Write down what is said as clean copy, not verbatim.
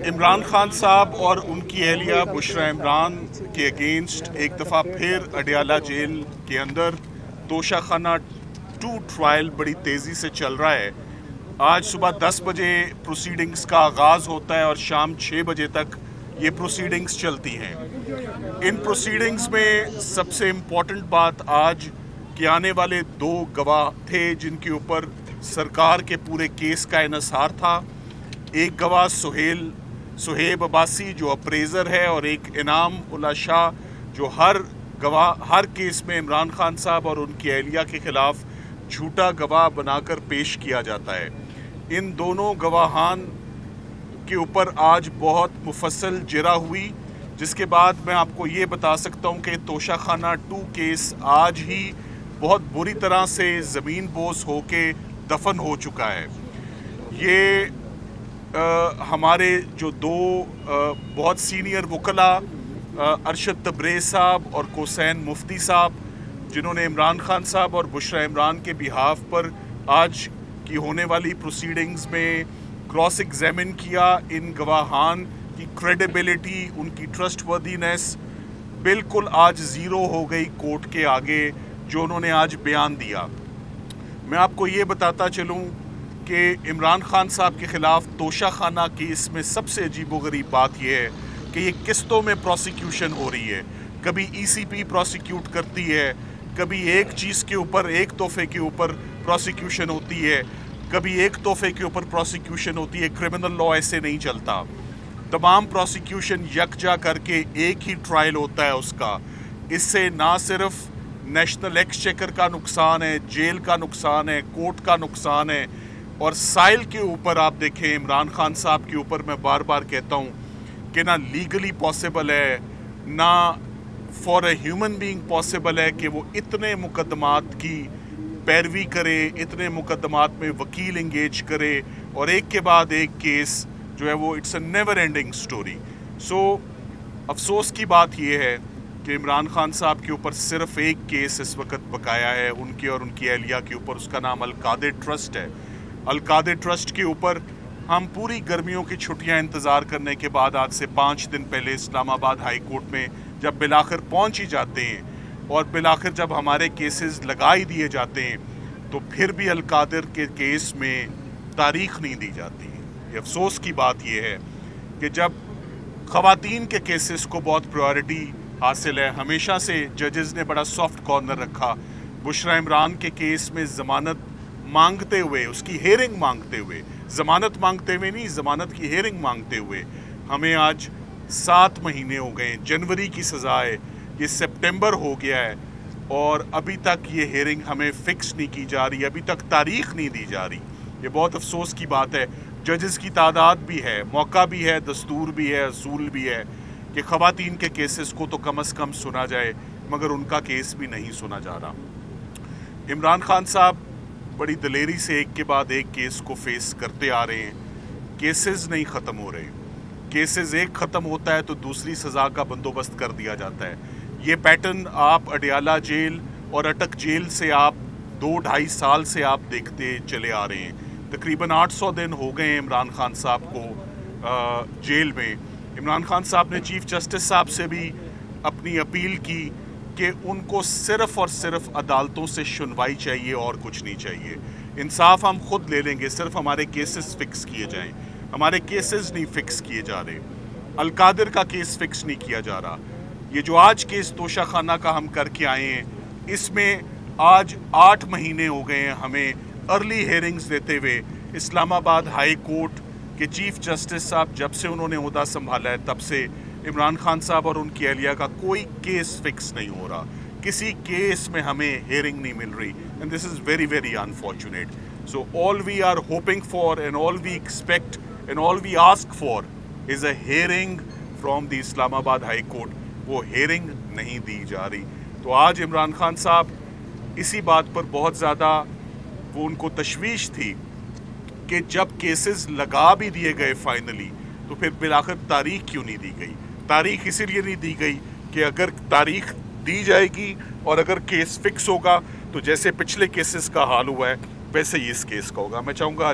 इमरान खान साहब और उनकी अहलिया बुशरा इमरान के अगेंस्ट एक दफ़ा फिर अडियाला जेल के अंदर तोशाखाना 2 ट्रायल बड़ी तेज़ी से चल रहा है। आज सुबह 10 बजे प्रोसीडिंग्स का आगाज़ होता है और शाम 6 बजे तक ये प्रोसीडिंग्स चलती हैं। इन प्रोसीडिंग्स में सबसे इम्पॉर्टेंट बात आज के आने वाले 2 गवाह थे जिनके ऊपर सरकार के पूरे केस का इन्हिसार था। एक गवाह सुहेब अब्बासी जो अप्रेजर है और एक इनाम उल्ला शाह जो हर केस में इमरान खान साहब और उनकी अहलिया के खिलाफ झूठा गवाह बनाकर पेश किया जाता है। इन दोनों गवाहान के ऊपर आज बहुत मुफस्सल जिरा हुई, जिसके बाद मैं आपको ये बता सकता हूँ कि तोशाखाना 2 केस आज ही बहुत बुरी तरह से ज़मीन बोस होके दफन हो चुका है। ये हमारे जो 2 बहुत सीनियर वकला अरशद तब्रेज़ साहब और कोसैन मुफ्ती साहब, जिन्होंने इमरान खान साहब और बुशरा इमरान के बिहाफ पर आज की होने वाली प्रोसीडिंग्स में क्रॉस एग्जामिन किया, इन गवाहान की क्रेडिबिलिटी, उनकी ट्रस्टवर्दीनेस बिल्कुल आज ज़ीरो हो गई कोर्ट के आगे जो उन्होंने आज बयान दिया। मैं आपको ये बताता चलूँ कि इमरान खान साहब के ख़िलाफ़ तोशाखाना केस में सबसे अजीबोगरीब बात यह है कि ये किस्तों में प्रोसिक्यूशन हो रही है। कभी ECP प्रोसिक्यूट करती है, कभी एक चीज़ के ऊपर, एक तोहफे के ऊपर प्रोसिक्यूशन होती है, कभी एक तोहफे के ऊपर प्रोसिक्यूशन होती है। क्रिमिनल लॉ ऐसे नहीं चलता। तमाम प्रोसिक्यूशन यकजा करके एक ही ट्रायल होता है उसका। इससे ना सिर्फ नेशनल एक्सचेकर का नुकसान है, जेल का नुकसान है, कोर्ट का नुकसान है। और साइल के ऊपर आप देखें, इमरान खान साहब के ऊपर मैं बार बार कहता हूँ कि ना लीगली पॉसिबल है, ना for a human being possible है कि वो इतने मुकदमात की पैरवी करे, इतने मुकदमात में वकील इंगेज करे और एक के बाद एक केस जो है वो it's a never ending story. So अफसोस की बात यह है कि इमरान खान साहब के ऊपर सिर्फ एक केस इस वक्त बकाया है, उनके और उनकी अहलिया के ऊपर। उसका नाम अल-कादिर ट्रस्ट है। अल-कादिर ट्रस्ट के ऊपर हम पूरी गर्मियों की छुट्टियां इंतज़ार करने के बाद आज से 5 दिन पहले इस्लामाबाद हाई कोर्ट में जब बिलाखिर पहुंच ही जाते हैं और बिलाखिर जब हमारे केसेस लगा ही दिए जाते हैं तो फिर भी अल-कादिर के केस में तारीख नहीं दी जाती है। ये अफसोस की बात यह है कि जब ख़वातीन के केसेस को बहुत प्रायोरिटी हासिल है, हमेशा से जजेस ने बड़ा सॉफ्ट कॉर्नर रखा। बुशरा इमरान के केस में ज़मानत मांगते हुए, उसकी हेयरिंग मांगते हुए, ज़मानत मांगते हुए नहीं, ज़मानत की हेयरिंग मांगते हुए हमें आज 7 महीने हो गए। जनवरी की सज़ा है, ये सितंबर हो गया है और अभी तक ये हेयरिंग हमें फ़िक्स नहीं की जा रही, अभी तक तारीख नहीं दी जा रही। ये बहुत अफसोस की बात है। जजेस की तादाद भी है, मौका भी है, दस्तूर भी है, असूल भी है कि ख़वातीन के केसेस को तो कम से कम सुना जाए, मगर उनका केस भी नहीं सुना जा रहा। इमरान खान साहब बड़ी दलेरी से एक के बाद एक केस को फेस करते आ रहे हैं। केसेस नहीं ख़त्म हो रहे। केसेस एक ख़त्म होता है तो दूसरी सज़ा का बंदोबस्त कर दिया जाता है। ये पैटर्न आप अडियाला जेल और अटक जेल से आप 2-2.5 साल से आप देखते चले आ रहे हैं। तकरीबन 800 दिन हो गए इमरान खान साहब को जेल में। इमरान खान साहब ने चीफ जस्टिस साहब से भी अपनी अपील की कि उनको सिर्फ़ और सिर्फ अदालतों से सुनवाई चाहिए और कुछ नहीं चाहिए। इंसाफ हम खुद ले लेंगे, सिर्फ हमारे केसेस फ़िक्स किए जाएं। हमारे केसेस नहीं फ़िक्स किए जा रहे। अल-कादिर का केस फ़िक्स नहीं किया जा रहा। ये जो आज केस तोशाखाना का हम करके आए हैं, इसमें आज 8 महीने हो गए हैं हमें अर्ली हेयरिंग्स देते हुए। इस्लामाबाद हाई कोर्ट के चीफ जस्टिस साहब जब से उन्होंने ओहदा संभाला है तब से इमरान खान साहब और उनकी अहलिया का कोई केस फिक्स नहीं हो रहा। किसी केस में हमें हेयरिंग नहीं मिल रही and this is very very unfortunate. So all we are hoping for and all we expect and all we ask for is a hearing from the Islamabad high court. वो हेयरिंग नहीं दी जा रही। तो आज इमरान खान साहब इसी बात पर बहुत ज़्यादा वो उनको तशवीश थी कि जब केसेस लगा भी दिए गए फाइनली तो फिर बिलाखिर तारीख क्यों नहीं दी गई। तारीख इसीलिए नहीं दी गई कि अगर तारीख दी जाएगी और अगर केस फिक्स होगा तो जैसे पिछले केसेस का हाल हुआ है वैसे ही इस केस का होगा। मैं चाहूँगा